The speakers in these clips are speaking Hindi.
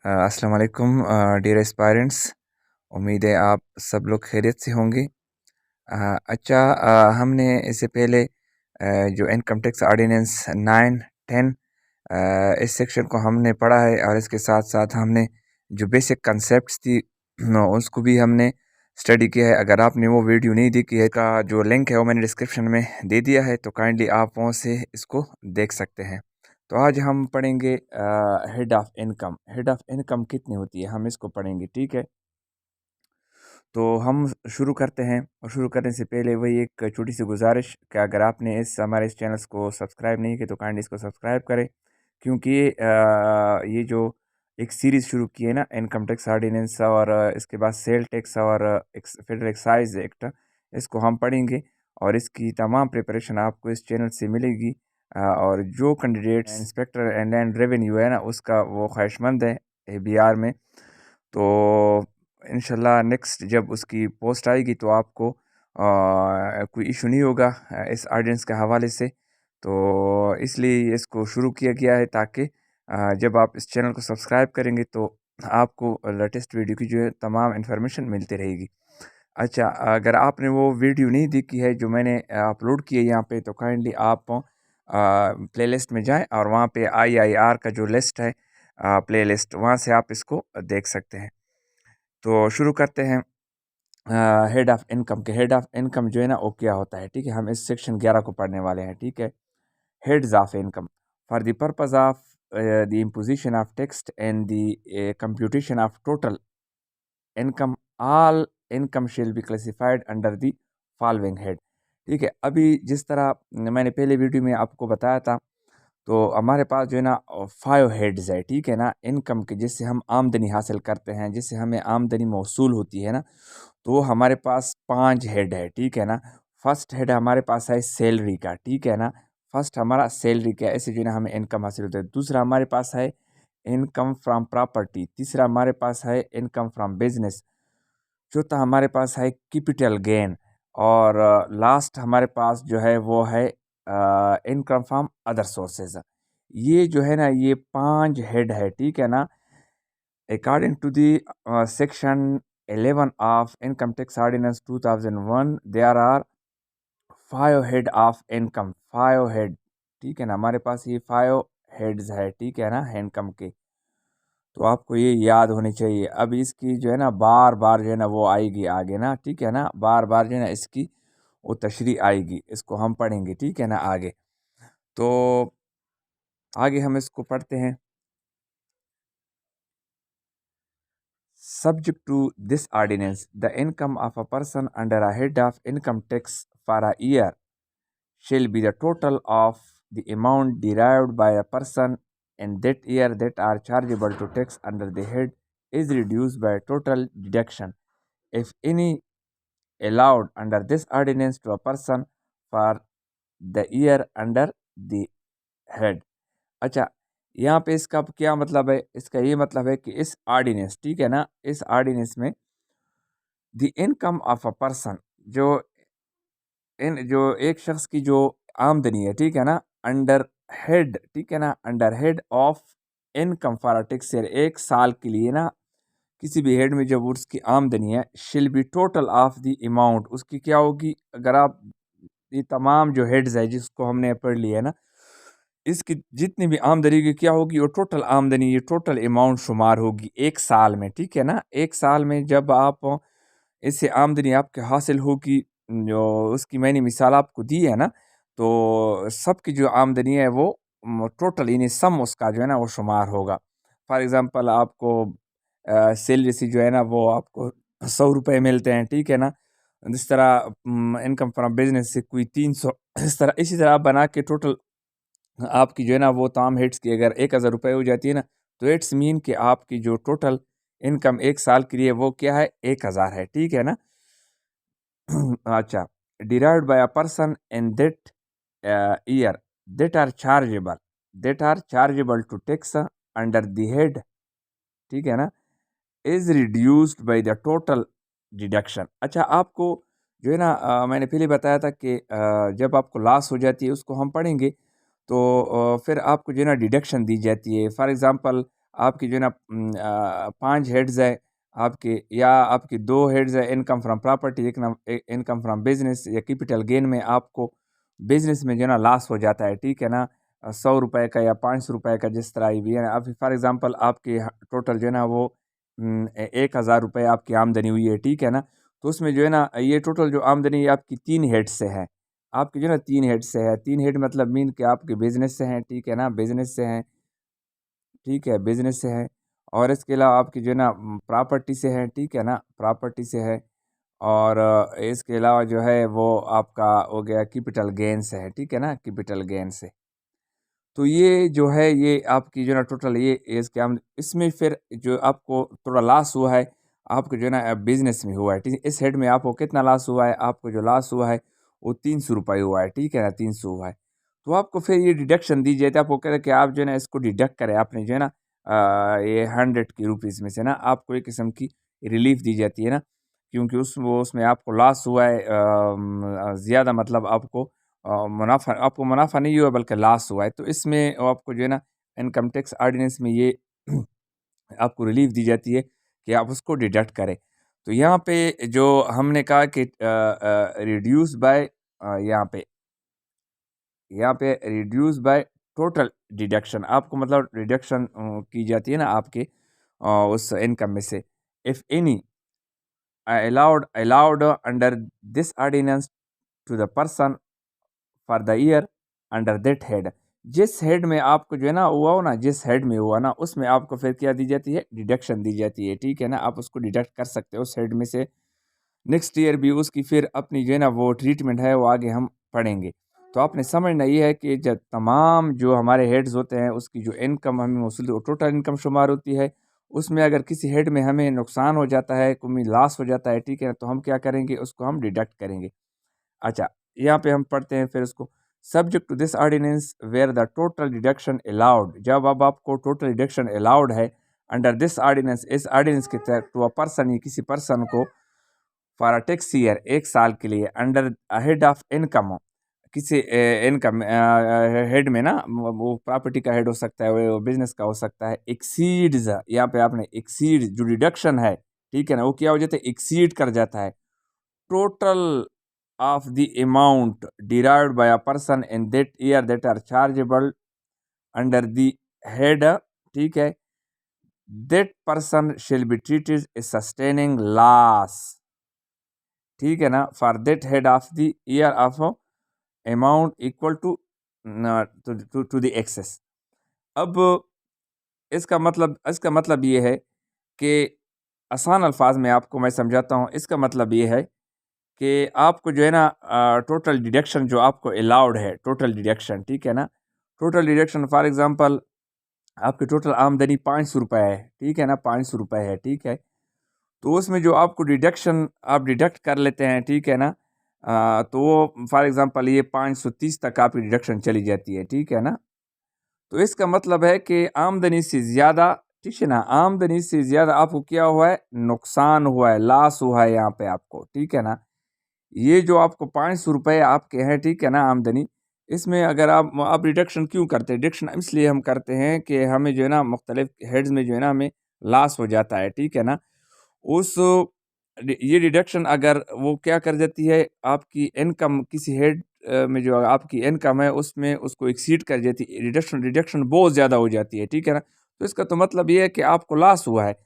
अस्सलाम वालेकुम डियर एस्पायरेंट्स। उम्मीद है आप सब लोग खैरियत से होंगे। अच्छा, हमने इससे पहले जो इनकम टैक्स ऑर्डिनेंस 9, 10 इस सेक्शन को हमने पढ़ा है और इसके साथ साथ हमने जो बेसिक कंसेप्ट्स थी उसको भी हमने स्टडी किया है। अगर आपने वो वीडियो नहीं देखी है का जो लिंक है वो मैंने डिस्क्रिप्शन में दे दिया है, तो काइंडली आप वहाँ से इसको देख सकते हैं। तो आज हम पढ़ेंगे head of income. Head of income कितनी होती है हम इसको पढ़ेंगे, ठीक है। तो हम शुरू करते हैं, और शुरू करने से पहले वही एक छोटी सी गुजारिश कि अगर आपने हमारे इस चैनल को सब्सक्राइब नहीं किया तो काइंडली इसको सब्सक्राइब करें, क्योंकि ये जो एक सीरीज़ शुरू की है ना, इनकम टैक्स ऑर्डिनेंस और इसके बाद सेल टैक्स और फेडरल एक्साइज एक्ट, इसको हम पढ़ेंगे और इसकी तमाम प्रिपरेशन आपको इस चैनल से मिलेगी। और जो candidates inspector and land revenue है ना, उसका वो ख्वाहिशमंद है बिहार में, तो इंशाल्लाह नेक्स्ट जब उसकी पोस्ट आएगी तो आपको कोई इशू नहीं होगा इस ऑडियंस के हवाले से। तो इसलिए इसको शुरू किया गया है ताकि जब आप इस चैनल को सब्सक्राइब करेंगे तो आपको लेटेस्ट वीडियो की जो है तमाम इन्फॉर्मेशन मिलती रहेगी। अच्छा, अगर आपने वो वीडियो नहीं देखी है जो मैंने अपलोड की है यहाँ पे, तो काइंडली आप प्लेलिस्ट में जाएं और वहाँ पे IIR का जो लिस्ट है, प्लेलिस्ट, वहाँ से आप इसको देख सकते हैं। तो शुरू करते हैं हेड ऑफ इनकम के। हेड ऑफ इनकम जो है ना वो क्या होता है, ठीक है। हम इस सेक्शन 11 को पढ़ने वाले हैं, ठीक है। Heads of income for the purpose of the imposition of tax and the computation of total income, all income shall be classified under the following head, ठीक है। अभी जिस तरह मैंने पहले वीडियो में आपको बताया था, तो हमारे पास जो है ना 5 हेड्स है, ठीक है ना, इनकम के, जिससे हम आमदनी हासिल करते हैं, जिससे हमें आमदनी मौसूल होती है ना। तो हमारे पास 5 हेड है, ठीक है ना। फर्स्ट हेड हमारे पास है सैलरी का, ठीक है ना। फर्स्ट हमारा सैलरी का, ऐसे जो है ना हमें इनकम हासिल होता है। दूसरा हमारे पास है इनकम फ्रॉम प्रॉपर्टी। तीसरा हमारे पास है इनकम फ्रॉम बिजनेस। चौथा हमारे पास है कैपिटल गेन। और लास्ट हमारे पास जो है वो है इनकम फ्रॉम अदर सोर्सेज। ये जो है ना ये 5 हेड है, ठीक है ना। According to the section 11 of income tax ordinance 2001, there are 5 head of income, 5 head, ठीक है ना। हमारे पास ये 5 हेड्स है, ठीक है ना, इनकम के। तो आपको ये याद होनी चाहिए। अब इसकी जो है ना बार बार जो है ना वो आएगी आगे ना, ठीक है ना, बार बार जो है ना इसकी वो तशरीह आएगी, इसको हम पढ़ेंगे, ठीक है ना, आगे। तो आगे हम इसको पढ़ते हैं। Subject to this ordinance, the income of a person under a head of income tax for a year shall be the total of the amount derived by a person in that year that are chargeable to tax under the head is reduced by total deduction, if any, allowed under this ordinance to a person for the year under the head। अच्छा, यहाँ पे इसका क्या मतलब है, इसका ये मतलब है कि इस ऑर्डिनेंस, ठीक है ना, इस ऑर्डिनेंस में the income of a person, जो जो एक शख्स की जो आमदनी है, ठीक है ना, अंडर हेड, ठीक है ना, under head of income for a tax year, एक साल के लिए ना किसी भी हेड में जब उसकी आमदनी है, shall be total of the amount, उसकी क्या होगी, अगर आप ये तमाम जो हेड्स है जिसको हमने पढ़ लिया है ना, इसकी जितनी भी आमदनी की क्या होगी, वो टोटल आमदनी, ये टोटल अमाउंट शुमार होगी एक साल में, ठीक है ना। एक साल में जब आप इससे आमदनी आपके हासिल होगी, जो उसकी मैंने मिसाल आपको दी है ना, तो सबकी जो आमदनी है वो टोटल यानी सम उसका जो है ना वो शुमार होगा। फॉर एग्ज़ाम्पल आपको सैलरी से जो है ना वो आपको 100 रुपये मिलते हैं, ठीक है ना। इस तरह इनकम फ्रॉम बिजनेस से कोई 300, इस तरह इसी तरह आप बना के टोटल आपकी जो है ना वो तमाम हेड्स की अगर 1000 रुपये हो जाती है ना, तो इट्स मीन कि आपकी जो टोटल इनकम एक साल के लिए वो क्या है, 1000 है, ठीक है ना। अच्छा, derived by a person in that year that are chargeable to tax under the head, ठीक है ना, is reduced by the total deduction। अच्छा, आपको जो है ना मैंने पहले बताया था कि जब आपको लॉस हो जाती है उसको हम पढ़ेंगे, तो फिर आपको जो है ना डिडक्शन दी जाती है। फॉर एग्ज़ाम्पल आपकी जो है ना 5 हेड्स है आपके, या आपकी 2 हेड्स है income from property, income from business या कैपिटल गेन में आपको बिजनेस में जो है ना लॉस हो जाता है, ठीक है ना, 100 रुपये का या 500 रुपये का, जिस तरह भी है ना। अब फॉर एग्जांपल आपकी टोटल जो है ना वो 1,000 रुपये आपकी आमदनी हुई है, ठीक है ना। तो उसमें जो है ना ये टोटल जो आमदनी आपकी 3 हेड से है, आपकी जो है ना 3 हेड से है। 3 हेड मतलब मीन कि आपके बिजनेस से हैं, ठीक है ना, बिजनेस से हैं, ठीक है, बिजनेस से है। और इसके अलावा आपकी जो है ना प्रॉपर्टी से है, ठीक है ना, प्रॉपर्टी से है। और इसके अलावा जो है वो आपका हो गया कैपिटल गेन से है, ठीक है ना, कैपिटल गेन से। तो ये जो है ये आपकी जो है ना टोटल ये एज के हम इसमें फिर जो आपको थोड़ा लॉस हुआ है, आपको जो है ना बिजनेस में हुआ है, ठीक है। इस हेड में आपको कितना लॉस हुआ है, आपको जो लॉस हुआ है वो 300 रुपये हुआ है, ठीक है ना, 300 हुआ है। तो आपको फिर ये डिडक्शन दी जाती है, आपको कह रहे कि आप जो है ना इसको डिडक्ट करें, आपने जो है ना ये 100 की रुपीज़ में से ना आपको एक किस्म की रिलीफ दी जाती है ना, क्योंकि उसमें आपको लॉस हुआ है ज़्यादा, मतलब आपको मुनाफा नहीं हुआ बल्कि लॉस हुआ है। तो इसमें आपको जो है ना इनकम टैक्स ऑर्डिनेंस में ये आपको रिलीफ दी जाती है कि आप उसको डिडक्ट करें। तो यहाँ पे जो हमने कहा कि रिड्यूस बाय यहाँ पे रिड्यूस बाय टोटल डिडक्शन, आपको मतलब डिडक्शन की जाती है ना आपके उस इनकम में से। If any allowed under this ordinance to the person for the year under that head, जिस हेड में आपको जो है ना हुआ हो ना, जिस हेड में हुआ ना उसमें आपको फिर क्या दी जाती है, डिडक्शन दी जाती है, ठीक है ना। आप उसको डिडक्ट कर सकते हो उस हेड में से। नेक्स्ट ईयर भी उसकी फिर अपनी जो है ना वो ट्रीटमेंट है वो आगे हम पढ़ेंगे। तो आपने समझना ये है कि जब तमाम जो हमारे हेड्स होते हैं उसकी जो इनकम हमें वसूली टोटल इनकम शुमार होती है, उसमें अगर किसी हेड में हमें नुकसान हो जाता है, कोई लॉस हो जाता है, ठीक है, तो हम क्या करेंगे, उसको हम डिडक्ट करेंगे। अच्छा, यहाँ पे हम पढ़ते हैं फिर उसको। Subject to this ordinance where the total deduction allowed, जब अब आपको टोटल डिडक्शन अलाउड है अंडर दिस ऑर्डिनेंस, इस ऑर्डिनेंस के तहत, टू अ पर्सन, ये किसी पर्सन को, फॉर अ टैक्स ईयर, 1 साल के लिए, अंडर हेड ऑफ इनकम, किसी इनकम हेड में ना, वो प्रॉपर्टी का हेड हो सकता है, वो बिजनेस का हो सकता है, एक्सीड्स, यहाँ पे आपने एक्सीड जो डिडक्शन है, ठीक है ना, वो क्या हो जाता है, एक्सीड कर जाता है total of the amount derived by a person in that year that are chargeable under the head, ठीक है, that person shall be treated as sustaining loss, ठीक है ना, for that head of the year of amount equal to the excess। अब इसका मतलब ये है कि आसान अल्फाज में आपको मैं समझाता हूँ। इसका मतलब ये है कि आपको जो है ना टोटल डिडक्शन जो आपको अलाउड है, टोटल डिडक्शन, ठीक है ना, टोटल डिडक्शन फॉर एग्जांपल आपकी टोटल आमदनी 500 रुपये है, ठीक है ना, 500 रुपये है, ठीक है। तो उसमें जो आपको डिडक्शन आप डिडक्ट कर लेते हैं, ठीक है ना, तो वो फॉर एग्जांपल ये 530 तक आपकी डिडक्शन चली जाती है, ठीक है ना। तो इसका मतलब है कि आमदनी से ज़्यादा, ठीक है ना, आमदनी से ज़्यादा आपको क्या हुआ है, नुकसान हुआ है, लॉस हुआ है यहाँ पे आपको, ठीक है ना। ये जो आपको 500 रुपये आपके हैं, ठीक है ना, आमदनी, इसमें अगर आप डिडक्शन क्यों करते हैं, डिडक्शन इसलिए हम करते हैं कि हमें जो है ना मुख्तलिफ हेड्स में जो है ना हमें लॉस हो जाता है, ठीक है ना। उस ये डिडक्शन अगर वो क्या कर देती है, आपकी इनकम किसी हेड में जो आपकी इनकम है उसमें उसको एक्सीड कर जाती है, डिडक्शन डिडक्शन बहुत ज़्यादा हो जाती है, ठीक है ना। तो इसका तो मतलब ये है कि आपको लॉस हुआ है,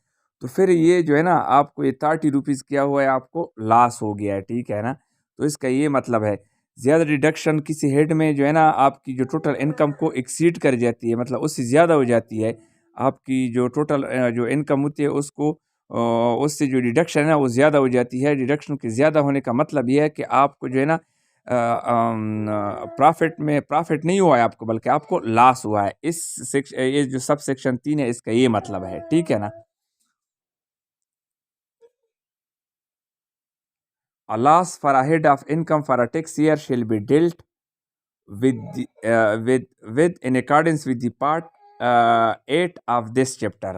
तो फिर ये जो है ना आपको ये 30 रुपीज़ क्या हुआ है, आपको लॉस हो गया है, ठीक है ना। तो इसका ये मतलब है, ज़्यादा डिडक्शन किसी हेड में जो है ना आपकी जो टोटल इनकम को एक्सीड कर जाती है, मतलब उससे ज़्यादा हो जाती है, आपकी जो टोटल जो इनकम होती है उसको उससे जो डिडक्शन है ना वो ज़्यादा हो जाती है। डिडक्शन के ज़्यादा होने का मतलब ये है कि आपको जो है ना प्रॉफिट नहीं हुआ है आपको, बल्कि आपको लॉस हुआ है। ये जो सब सेक्शन 3 है इसका ये मतलब है, ठीक है ना। A loss for a head of income for a tax year shall be dealt with in accordance with the part 8 of this chapter।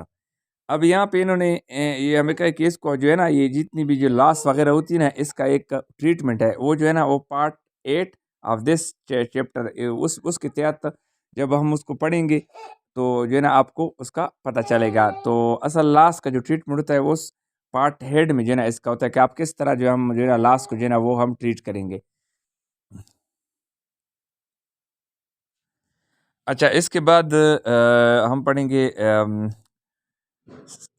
अब यहाँ पे इन्होंने ये हमें कहा कि इसको जो है ना ये जितनी भी जो लॉस वगैरह होती है ना इसका एक ट्रीटमेंट है, वो जो है ना वो पार्ट 8 ऑफ दिस चैप्टर, उसके तहत जब हम उसको पढ़ेंगे तो जो है ना आपको उसका पता चलेगा। तो असल लॉस का जो ट्रीटमेंट होता है वो उस पार्ट हेड में जो है ना इसका होता है कि आप किस तरह जो हम जो है ना लॉस को जो है ना वो हम ट्रीट करेंगे। अच्छा, इसके बाद हम पढ़ेंगे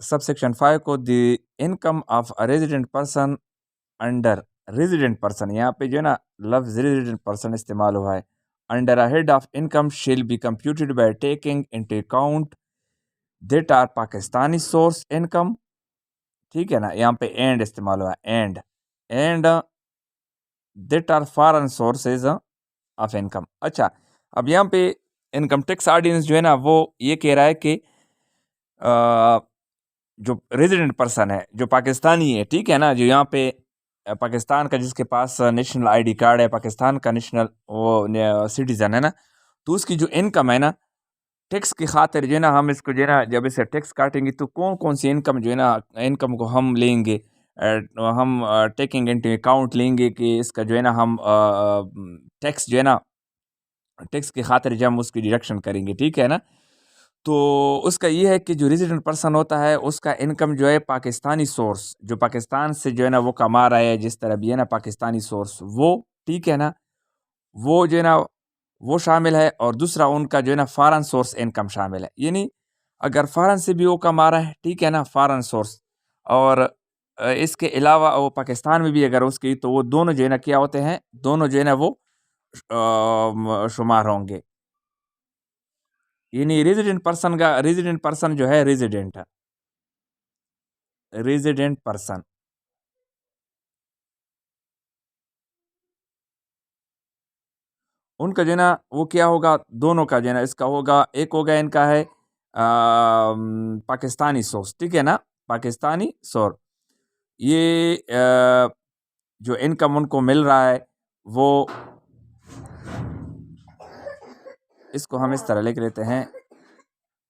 सबसेक्शन 5 को, the income of a resident person under resident person. यहाँ पे जो है ना लफ्ज रेजिडेंट पर्सन इस्तेमाल हुआ है। Under a head of income shall be computed by taking into account that are Pakistani source income. ठीक है ना, यहाँ पे एंड इस्तेमाल हुआ है, and that are foreign sources of income. अच्छा, अब यहाँ पे इनकम टैक्स ऑर्डिनेंस जो है ना वो ये कह रहा है कि जो रेजिडेंट पर्सन है, जो पाकिस्तानी है, ठीक है ना, जो यहाँ पे पाकिस्तान का, जिसके पास नेशनल आईडी कार्ड है, पाकिस्तान का नेशनल वो सिटीजन है ना, तो उसकी जो इनकम है ना, टैक्स की खातिर जो है ना हम इसको जो है ना जब इसे टैक्स काटेंगे तो कौन कौन सी इनकम जो है ना इनकम को हम लेंगे, हम टेकिंग इनटू अकाउंट लेंगे कि इसका जो है ना हम टैक्स जो है ना टैक्स की खातिर जब हम उसकी डिडक्शन करेंगे, ठीक है ना। तो उसका ये है कि जो रेजिडेंट पर्सन होता है उसका इनकम जो है पाकिस्तानी सोर्स, जो पाकिस्तान से जो है ना वो कमा रहा है, जिस तरह भी है ना पाकिस्तानी सोर्स वो, ठीक है ना, वो जो है ना वो शामिल है। और दूसरा उनका जो है ना फॉरेन सोर्स इनकम शामिल है, यानी अगर फॉरेन से भी वो कमा रहा है, ठीक है ना, फॉरेन सोर्स, और इसके अलावा वो पाकिस्तान में भी अगर उसकी, तो वो दोनों जो है ना क्या होते हैं, दोनों जो है ना वो शुमार होंगे। यानी रेजिडेंट पर्सन जो है, रेजिडेंट पर्सन उनका जो है ना वो क्या होगा, दोनों का जो है ना इसका होगा, एक होगा इनका है पाकिस्तानी सोर्स, ठीक है ना, पाकिस्तानी सोर्स। ये जो इनकम उनको मिल रहा है वो, इसको हम इस तरह लिख लेते हैं,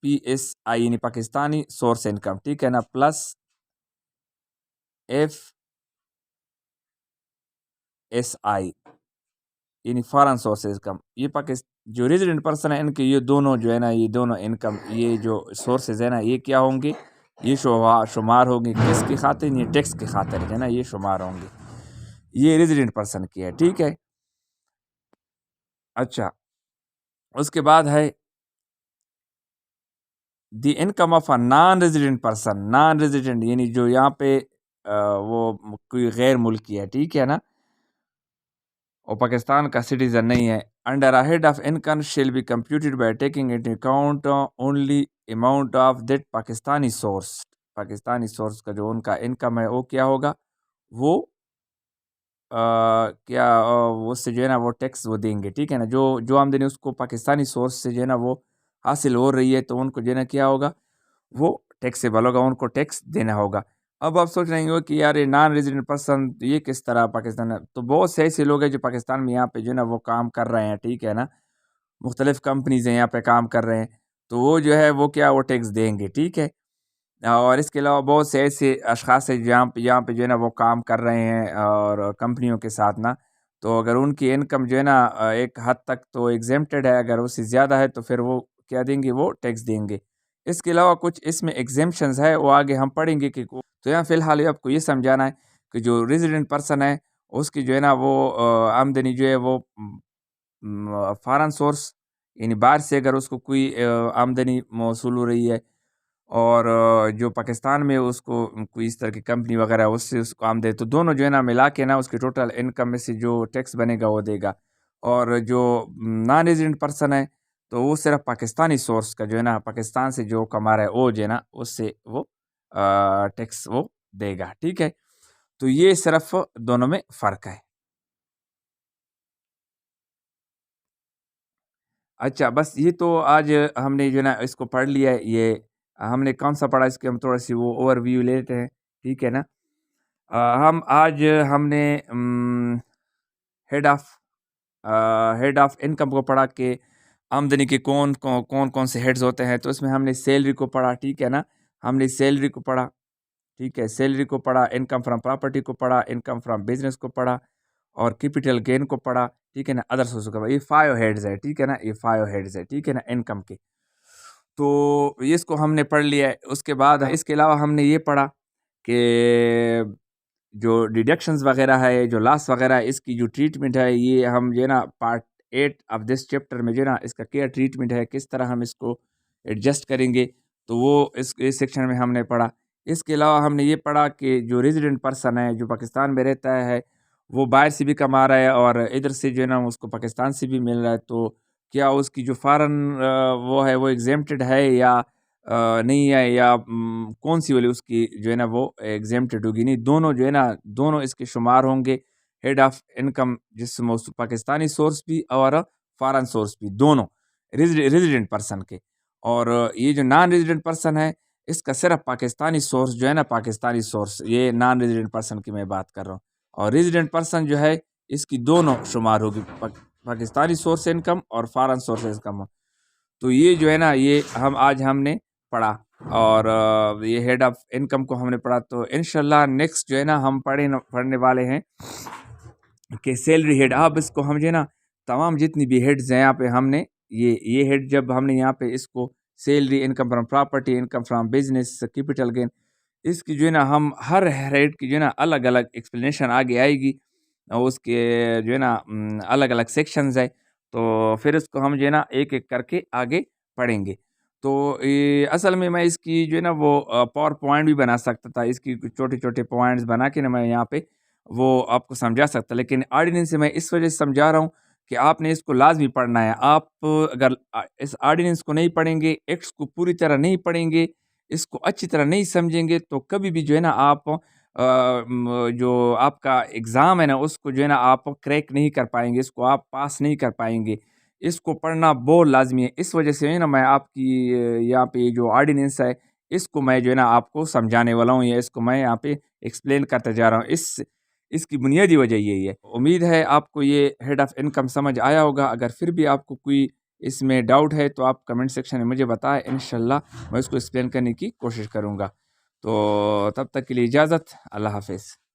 PSI यानी पाकिस्तानी सोर्स इनकम, ठीक है ना, प्लस FSI यानी फॉरेन सोर्स इनकम। ये पाकिस्तान जो रेजिडेंट पर्सन है इनके ये दोनों जो है ना, ये दोनों इनकम, ये जो सोर्सेज है ना, ये क्या होंगे, ये शुमार होंगे किसकी खातिर, ये टैक्स की खातिर है ना, ये शुमार होंगे। ये रेजिडेंट पर्सन की है, ठीक है। अच्छा, उसके बाद है the income of a non resident person, non resident यानी जो यहाँ पे वो कोई गैर मुल्की है, ठीक है ना, और पाकिस्तान का सिटीजन नहीं है। Under a head of income shall be computed by taking into account only amount of that Pakistani source. Pakistani source का जो उनका इनकम है वो क्या होगा, वो क्या उससे जो है ना वो टैक्स वो देंगे, ठीक है ना, जो जो आमदनी उसको पाकिस्तानी सोर्स से जो है ना वो हासिल हो रही है, तो उनको जो है ना क्या होगा, वो टैक्सेबल होगा, उनको टैक्स देना होगा। अब आप सोच रहे होंगे कि यार ये नॉन रेजिडेंट पर्सन ये किस तरह पाकिस्तान है, तो बहुत से ऐसे लोग हैं जो पाकिस्तान में यहाँ पे जो है ना वो काम कर रहे हैं, ठीक है ना, मुख्तलिफ कंपनीज हैं यहाँ पे काम कर रहे हैं, तो वो जो है वो क्या वो टैक्स देंगे, ठीक है। और इसके अलावा बहुत से ऐसे अशख़ास हैं यहाँ पे जो है ना वो काम कर रहे हैं और कंपनियों के साथ ना, तो अगर उनकी इनकम जो है ना एक हद तक तो एग्जेम्प्टेड है, अगर उससे ज़्यादा है तो फिर वो क्या देंगे, वो टैक्स देंगे। इसके अलावा कुछ इसमें एग्जेम्पशंस है, वो आगे हम पढ़ेंगे कि तो यहाँ फ़िलहाल ये आपको ये समझाना है कि जो रेजिडेंट पर्सन है उसकी जो है ना वो आमदनी जो है वो फ़ॉरेन सोर्स यानी बाहर से अगर उसको कोई आमदनी मौसूल हो रही है, और जो पाकिस्तान में उसको कोई इस तरह की कंपनी वगैरह है उससे उसको आमदनी, तो दोनों जो है ना मिला के ना उसकी टोटल इनकम में से जो टैक्स बनेगा वो देगा। और जो नॉन रेजिडेंट पर्सन है तो वो सिर्फ पाकिस्तानी सोर्स का जो है ना, पाकिस्तान से जो कमा रहा है वो जो है ना उससे वो टैक्स वो देगा, ठीक है। तो ये सिर्फ दोनों में फ़र्क है। अच्छा, बस ये तो आज हमने जो है ना इसको पढ़ लिया है, ये हमने कौन-सा पढ़ा, इसकी हम थोड़ा-सी वो ओवरव्यू लेते हैं, ठीक है ना? हम आज हमने head of head of income को पढ़ा कि आमदनी के कौन-कौन से हेड्स होते हैं, तो इसमें हमने सैलरी को पढ़ा, ठीक है ना? हमने सैलरी को पढ़ा, ठीक है, सैलरी को पढ़ा, इनकम फ्रॉम प्रॉपर्टी को पढ़ा, इनकम फ्रॉम बिज़नेस को पढ़ा और कैपिटल गेन को पढ़ा, ठीक है ना? अदर सोर्स को पढ़ा। ये 5 हेड्स है, ठीक है ना? ये 5 हेड्स है, ठीक है ना? इनकम के। तो इसको हमने पढ़ लिया है। उसके बाद इसके अलावा हमने ये पढ़ा कि जो डिडक्शंस वगैरह है, जो लॉस वगैरह है, इसकी जो ट्रीटमेंट है, ये हम जो है ना पार्ट 8 ऑफ दिस चैप्टर में जो है ना इसका क्या ट्रीटमेंट है, किस तरह हम इसको एडजस्ट करेंगे, तो वो इस सेक्शन में हमने पढ़ा। इसके अलावा हमने ये पढ़ा कि जो रेजिडेंट पर्सन है, जो पाकिस्तान में रहता है, वो बाहर से भी कमा रहा है और इधर से जो है ना उसको पाकिस्तान से भी मिल रहा है, तो क्या उसकी जो फॉरेन वो है वो एग्जेम्प्टेड है या नहीं है, या कौन सी वाली उसकी जो है ना वो एग्जेम्प्टेड होगी? नहीं, दोनों जो है ना दोनों इसके शुमार होंगे। हेड ऑफ इनकम जिसमें उस पाकिस्तानी सोर्स भी और फॉरेन सोर्स भी, दोनों रेजिडेंट पर्सन के। और ये जो नॉन रेजिडेंट पर्सन है, इसका सिर्फ पाकिस्तानी सोर्स जो है ना, पाकिस्तानी सोर्स, ये नॉन रेजिडेंट पर्सन की मैं बात कर रहा हूँ। और रेजिडेंट पर्सन जो है इसकी दोनों शुमार होगी, पाकिस्तानी सोर्स इनकम और फॉरेन सोर्स इनकम। तो ये जो है ना ये आज हमने पढ़ा, और ये हेड ऑफ इनकम को हमने पढ़ा। तो इंशाल्लाह नेक्स्ट जो है ना हम पढ़ने वाले हैं कि सैलरी हेड। अब इसको हम जो है ना तमाम जितनी भी हेड्स हैं यहाँ पे हमने ये हेड जब हमने यहाँ पे इसको salary, income from property, income from business, capital gain, इसकी जो है ना हम हर हेड की जो है ना अलग अलग एक्सप्लेनेशन आगे आएगी, और उसके जो है ना अलग अलग सेक्शंस है। तो फिर इसको हम जो है ना एक एक करके आगे पढ़ेंगे। तो ये असल में मैं इसकी जो है ना वो पावर पॉइंट भी बना सकता था, इसकी छोटे छोटे पॉइंट्स बना के ना मैं यहाँ पे वो आपको समझा सकता, लेकिन ऑर्डिनेंस से मैं इस वजह से समझा रहा हूँ कि आपने इसको लाजमी पढ़ना है। आप अगर इस ऑर्डिनेंस को नहीं पढ़ेंगे, एक्ट्स को पूरी तरह नहीं पढ़ेंगे, इसको अच्छी तरह नहीं समझेंगे, तो कभी भी जो है ना आप जो आपका एग्ज़ाम है ना उसको जो है ना आप क्रैक नहीं कर पाएंगे, इसको आप पास नहीं कर पाएंगे। इसको पढ़ना बहुत लाजमी है। इस वजह से है ना मैं आपकी यहाँ पे जो ऑर्डिनेंस है, इसको मैं जो है ना आपको समझाने वाला हूँ, या इसको मैं यहाँ पे एक्सप्लेन करते जा रहा हूँ। इसकी बुनियादी वजह यही है। उम्मीद है आपको ये हेड ऑफ़ इनकम समझ आया होगा। अगर फिर भी आपको कोई इसमें डाउट है तो आप कमेंट सेक्शन में मुझे बताएं, इंशाल्लाह मैं उसको एक्सप्लेन करने की कोशिश करूँगा। तो तब तक के लिए इजाज़त, अल्लाह हाफ़िज़।